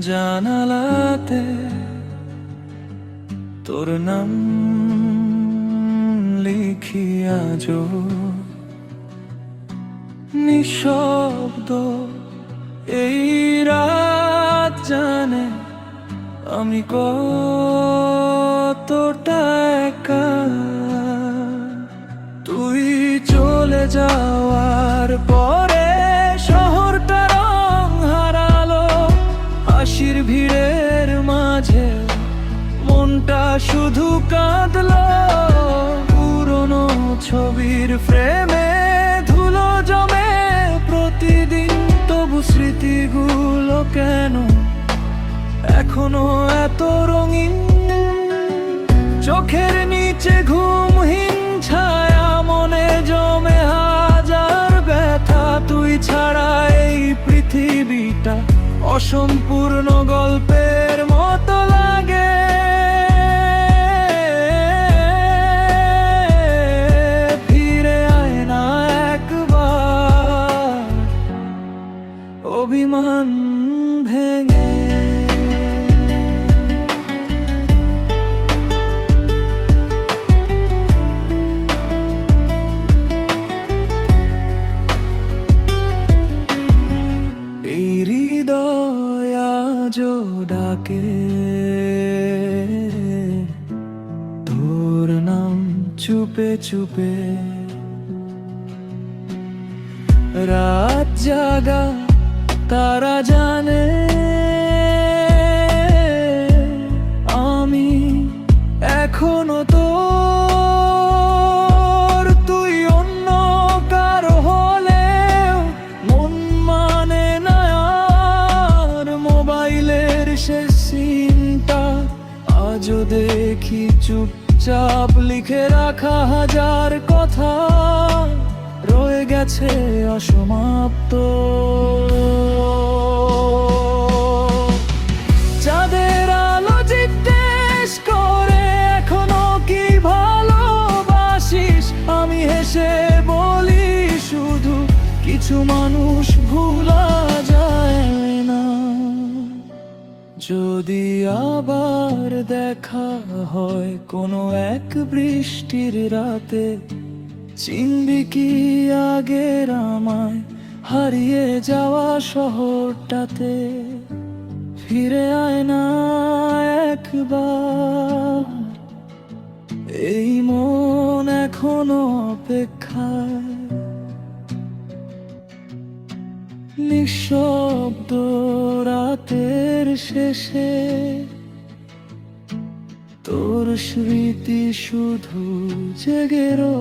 জানালাতে তোর নাম লিখিয়া যো নিঃশব্দ এই রাত জানে আমি কতটা একা। তুই চলে যাওয়ার পরে শহরটা রং হারালো, হাসির ভিড়ের মাঝে মনটা শুধু কাঁদলো। পুরনো ছবির ফ্রেমে ধুলো জমে প্রতিদিন, তবু স্মৃতিগুলো কেন এখনো এত রঙিন। চোখের নিচে ঘুমহীন ছায়া, মনে জমে হাজার ব্যথা। তুই ছাড়া এই পৃথিবীটা অসম্পূর্ণ গল্পের মতো লাগে। ফিরে আয় না একবার অভিমান ভেঙে। হৃদয় ডাকে তোর নাম চুপে চুপে, রাত জাগা তারা জানে আমি এখনো তোর। তুই অন্য কারো হলেও মন মানে না আর। মোবাইলের শেষ সিনটা আজও দেখি চুপচাপ, লিখে রাখা হাজার কথা রয়ে গেছে অসমাপ্ত। চাঁদের আলো জিজ্ঞেস করে এখনো কি ভালোবাসিস। আমি হেসে বলি শুধু কিছু মানুষ ভুলা যায় না। যদি আবার দেখা হয় কোনো এক বৃষ্টির রাতে, চিনবি কি আগের আমায় হারিয়ে যাওয়া শহরটাতে। ফিরে আয় না একবার, এই মন এখনো অপেক্ষায়। নিঃশব্দ রাতের শেষে তোর স্মৃতি শুধু জেগে রয়।